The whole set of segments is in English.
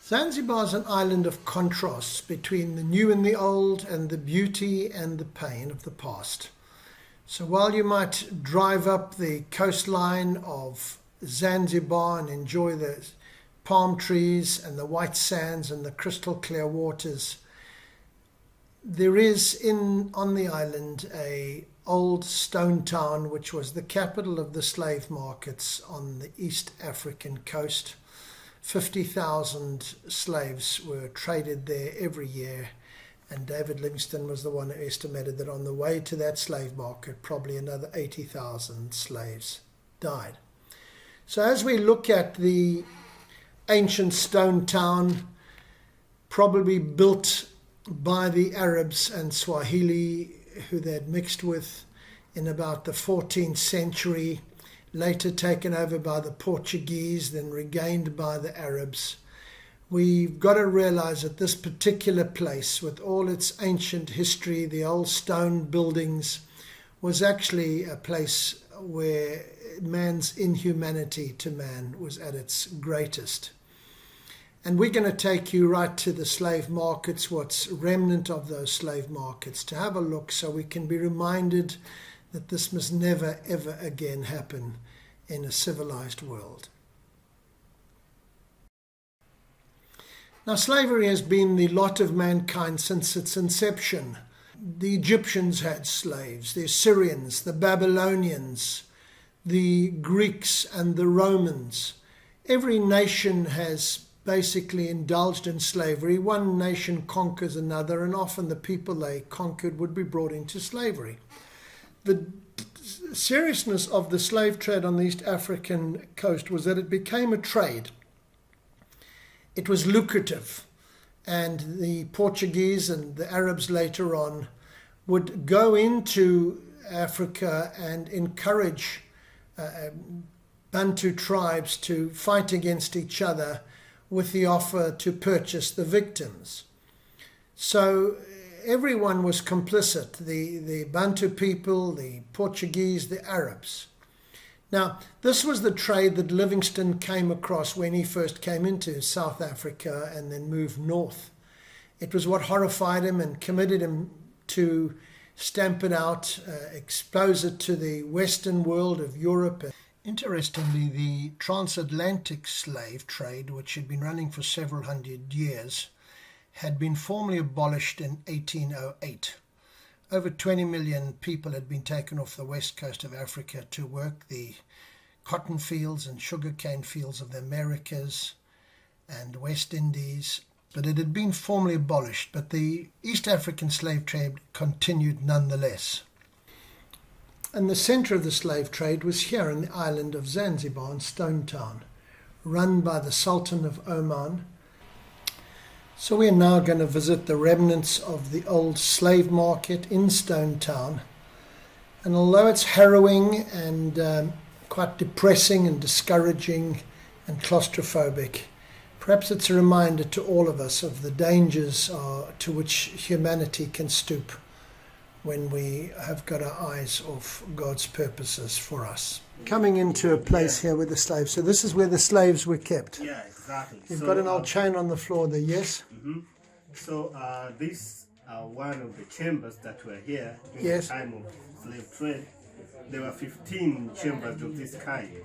Zanzibar is an island of contrasts between the new and the old, and the beauty and the pain of the past. So while you might drive up the coastline of Zanzibar and enjoy the palm trees and the white sands and the crystal clear waters, there is on the island a old stone town which was the capital of the slave markets on the East African coast. 50,000 slaves were traded there every year, and David Livingstone was the one who estimated that on the way to that slave market probably another 80,000 slaves died. So as we look at the ancient stone town, probably built by the Arabs and Swahili who they had mixed with in about the 14th century, later taken over by the Portuguese, then regained by the Arabs. We've got to realize that this particular place, with all its ancient history, the old stone buildings, was actually a place where man's inhumanity to man was at its greatest. And we're going to take you right to the slave markets, what's remnant of those slave markets, to have a look so we can be reminded that this must never, ever again happen in a civilized world. Now, slavery has been the lot of mankind since its inception. The Egyptians had slaves, the Assyrians, the Babylonians, the Greeks and the Romans. Every nation has basically indulged in slavery. One nation conquers another, and often the people they conquered would be brought into slavery. The seriousness of the slave trade on the East African coast was that it became a trade. It was lucrative, and the Portuguese and the Arabs later on would go into Africa and encourage Bantu tribes to fight against each other with the offer to purchase the victims. So everyone was complicit, the Bantu people, the Portuguese, the Arabs. Now, this was the trade that Livingstone came across when he first came into South Africa and then moved north. It was what horrified him and committed him to stamp it out, expose it to the Western world of Europe. Interestingly, the transatlantic slave trade, which had been running for several hundred years, had been formally abolished in 1808. Over 20 million people had been taken off the west coast of Africa to work the cotton fields and sugarcane fields of the Americas and West Indies, but it had been formally abolished. But the East African slave trade continued nonetheless. And the center of the slave trade was here in the island of Zanzibar in Stone Town, run by the Sultan of Oman. So we're now going to visit the remnants of the old slave market in Stone Town. And although it's harrowing and quite depressing and discouraging and claustrophobic, perhaps it's a reminder to all of us of the dangers to which humanity can stoop when we have got our eyes off God's purposes for us. Coming into a place here with the slaves. So this is where the slaves were kept. Yeah, exactly. You've got an old chain on the floor there, yes? Mm-hmm. So this one of the chambers that were here during Yes. the time of slave trade. There were 15 chambers of this kind.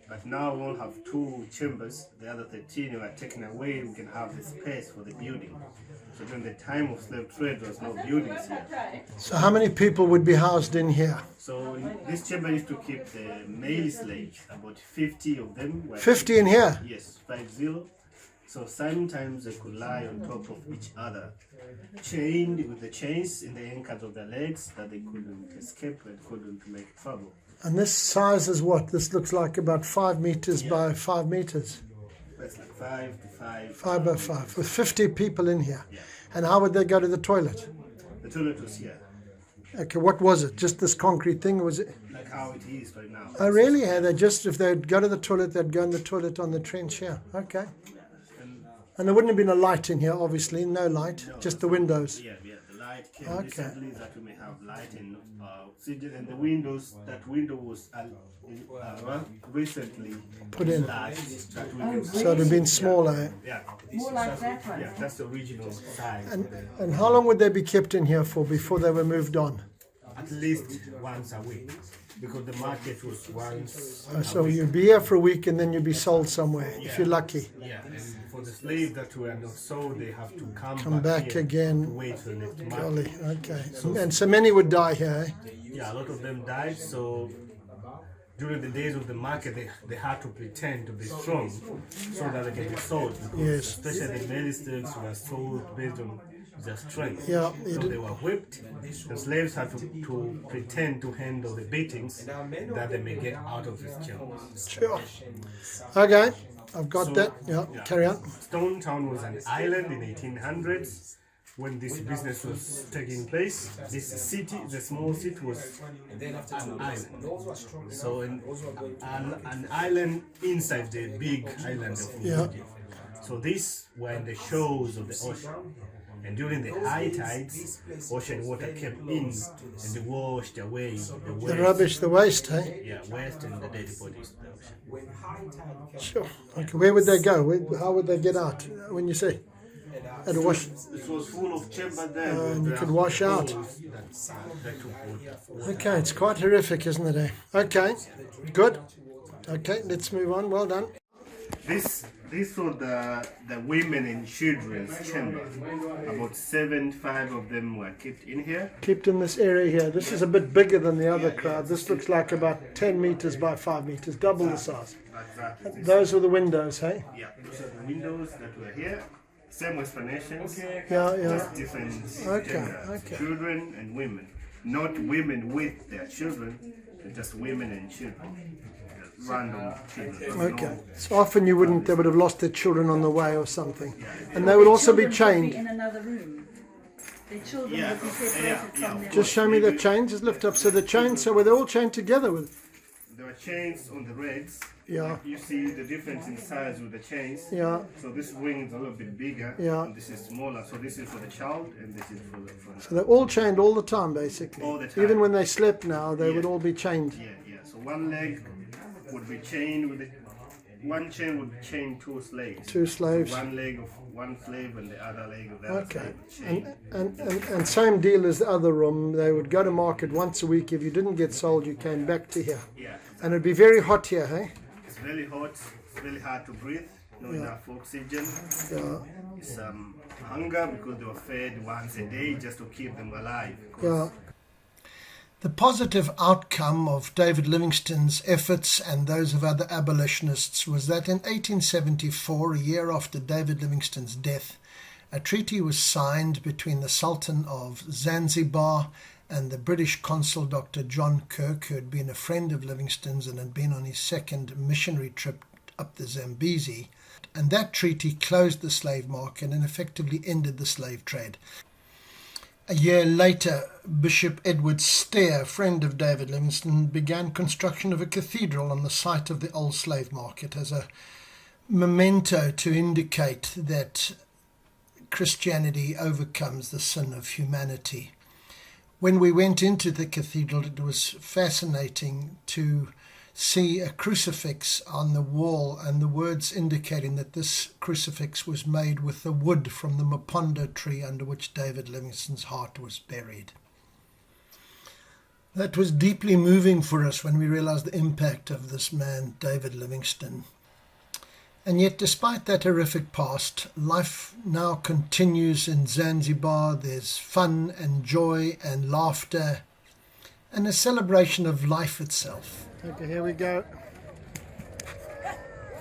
But now we only have 2 chambers. The other 13 were taken away. We can have the space for the building. So during the time of slave trade, there was no buildings here. So how many people would be housed in here? So this chamber used to keep the male slaves, about 50 of them. 50 in here? Yes, 50. So sometimes they could lie on top of each other, chained with the chains in the ankles of their legs that they couldn't escape and couldn't make trouble. And this size is what? This looks like about 5 meters by 5 meters. That's like 5 to 5. 5 by 5, with 50 people in here. Yeah. And how would they go to the toilet? The toilet was here, Okay, what was it? Just this concrete thing, or was it? like how it is right now. Oh, really? Yeah, they just, if they'd go to the toilet, they'd go in the toilet on the trench here. Okay. And And there wouldn't have been a light in here, obviously, no light, just the windows. yeah, the light light came recently, that we may have light and oxygen, and the windows. That window was recently put in. enlarged, that we can see. So they've been smaller. Yeah, More like that one. yeah, that's the original size. And how long would they be kept in here for before they were moved on? At least once a week, because the market was once. So you'd be here for a week and then you'd be sold somewhere, if you're lucky. Yeah, and for the slaves that were not sold, they have to Come back here again. to wait for the next market. Golly, okay. And so many would die here, eh? Yeah, a lot of them died. So during the days of the market, they had to pretend to be strong so that they can be sold. Because Yes. especially the male slaves were sold based on their strength. Yeah, So they were whipped. The slaves had to pretend to handle the beatings that they may get out of these chains. Sure. Okay, I've got So, that. Yeah, carry on. Stone Town was an island in 1800s when this business was taking place. This city, the small city, was an island. So an island inside the big island of Yeah. Fiji. So these were in the shores of the ocean. And during the high tides, ocean water came in and they washed away the waste. The rubbish, the waste, eh? Yeah, waste and the dead bodies of the ocean. Sure. Okay, where would they go? How would they get out? When you say? At a wash. It was full of chambers there. And you could wash out. That took water. Okay, it's quite horrific, isn't it? Eh? Okay, good. Okay, let's move on. Well done. This was the women and children's chamber. About 75 of them were kept in here. Kept in this area here. This is a bit bigger than the other crowd. This looks like about 10 meters by 5 meters, double the size. Exactly. Those were the windows, hey? Yeah, those are the windows that were here. Same explanations. Yeah, yeah. Just different genders. Children and women. Not women with their children, but just women and children. Random children. Okay. So often they would have lost their children on the way or something. And they would also be chained. In another room. Their children Yeah, would be separated from their Just show me the chains. Just lift up. So the chains, so were they all chained together with? There were chains on the reds. Yeah. You see the difference in size with the chains. Yeah. So this ring is a little bit bigger. Yeah. And this is smaller. So this is for the child and this is for the So they're all chained all the time, basically. All the time. Even when they slept now, they Yeah. would all be chained. Yeah. So one leg would be chained with one chain would chain two slaves. Two slaves. So one leg of one slave and the other leg of the other Okay. slave would chain. And same deal as the other room. They would go to market once a week. If you didn't get sold, you came back to here. Yeah. And it'd be very hot here, hey? It's really hot. It's really hard to breathe. No enough oxygen. Yeah. It's hunger because they were fed once a day just to keep them alive. Yeah. The positive outcome of David Livingstone's efforts and those of other abolitionists was that in 1874, a year after David Livingstone's death, a treaty was signed between the Sultan of Zanzibar and the British consul Dr. John Kirk, who had been a friend of Livingstone's and had been on his second missionary trip up the Zambezi. And that treaty closed the slave market and effectively ended the slave trade. A year later, Bishop Edward Stair, friend of David Livingstone, began construction of a cathedral on the site of the old slave market as a memento to indicate that Christianity overcomes the sin of humanity. When we went into the cathedral, it was fascinating to see a crucifix on the wall and the words indicating that this crucifix was made with the wood from the mapondo tree under which David Livingstone's heart was buried. That was deeply moving for us when we realized the impact of this man, David Livingstone. And yet, despite that horrific past, life now continues in Zanzibar. There's fun and joy and laughter and a celebration of life itself. Okay, here we go.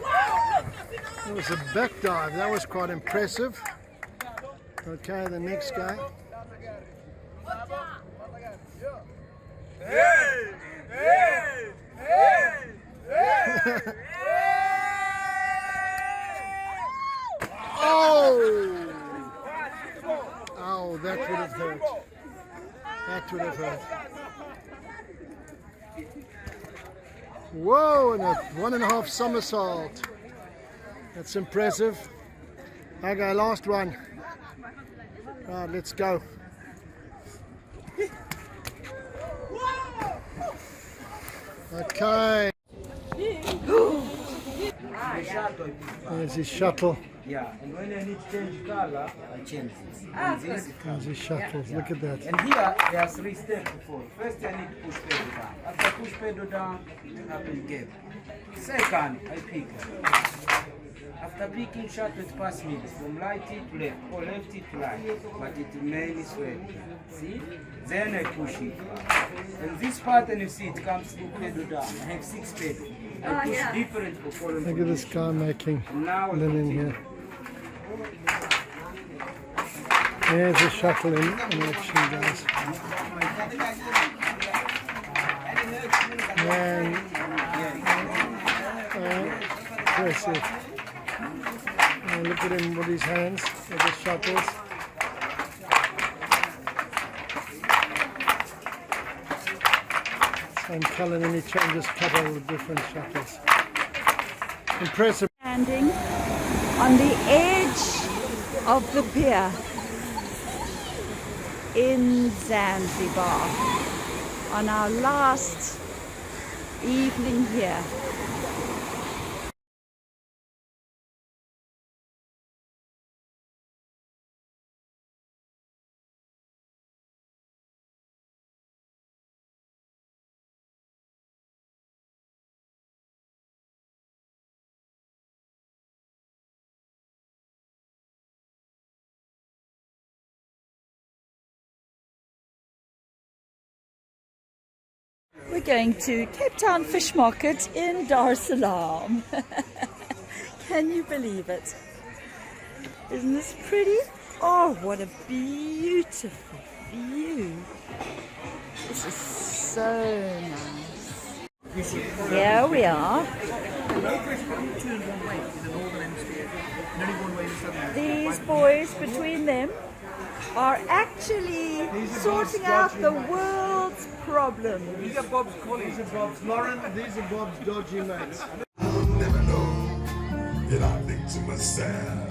That was a back dive. That was quite impressive. Okay, the next guy. Hey! Hey! Hey! Hey! Oh! Oh, that would have hurt. That would have hurt. Whoa, and a 1.5 somersault. That's impressive. Okay, last one. Right, let's go. Okay. There's his shuttle. Yeah, and when I need to change color, I change this. And this There's his shuttles. Look at that. And here, there are 3 steps before. First, I need to push pedal down. After push pedal down, I open gap. Second, I pick. After picking, shuttle it pass me from righty to left or lefty to right, but it remains straight. See? Then I push it. And this pattern you see, it comes through pedal down. I have 6 pedals. I push different before. Look at this guy making Now linen here. There's a shuttle in action, guys. Man, impressive. And look at him with his hands, with the shuttles. Same colour, and he changes colour with different shuttles. Impressive. Standing on the edge of the pier in Zanzibar on our last evening here. We're going to Cape Town Fish Market in Dar es Salaam. Can you believe it? Isn't this pretty? Oh, what a beautiful view. This is so nice. Here we are. These boys between them are actually sorting out the world's problems. These are Bob's colleagues. These are Bob's Lauren. These are Bob's dodgy mates. I'll never know that I think to myself,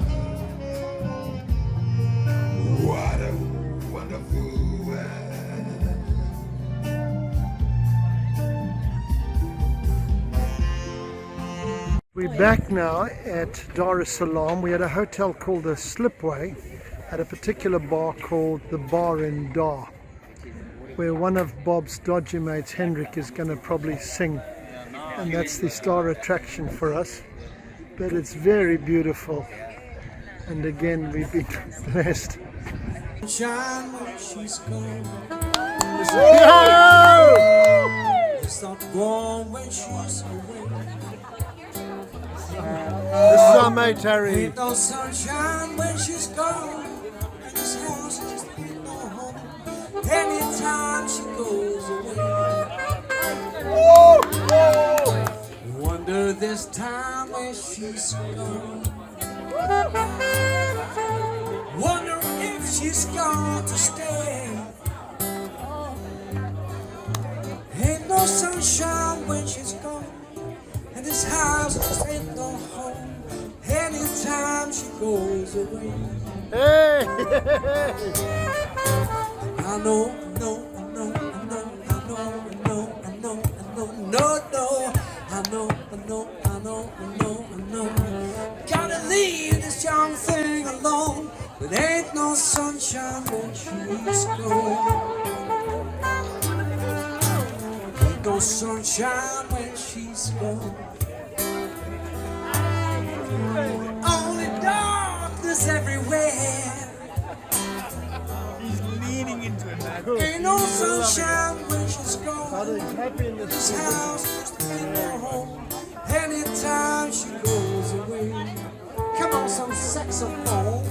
what a wonderful world. We're back now at Dar es Salaam. We had a hotel called the Slipway at a particular bar called the Bar in Dar, where one of Bob's dodgy mates, Hendrik, is going to probably sing, and that's the star attraction for us. But it's very beautiful, and again we've been blessed. Shine when she's gone. It's not gone when she's away. This is our mate Harry. Ain't no sunshine when she's gone. And this house just ain't no home. Anytime she goes away. Wonder this time when she's gone. Wonder if she's gone to stay. Ain't no sunshine when she's gone. And this house just ain't no home. Anytime she goes away. Hey! I know, I know, I know, I know, I know, I know, I know, I know, no, I know, I know, I know, I know, I know. Gotta leave this young thing alone. But ain't no sunshine when she's gone. Ain't no sunshine when she's gone. Only darkness everywhere. He's leaning into it, man. Ain't no sunshine when she's gone. He's happy in This this. house just ain't no home. Anytime she goes away. Come on, some saxophone.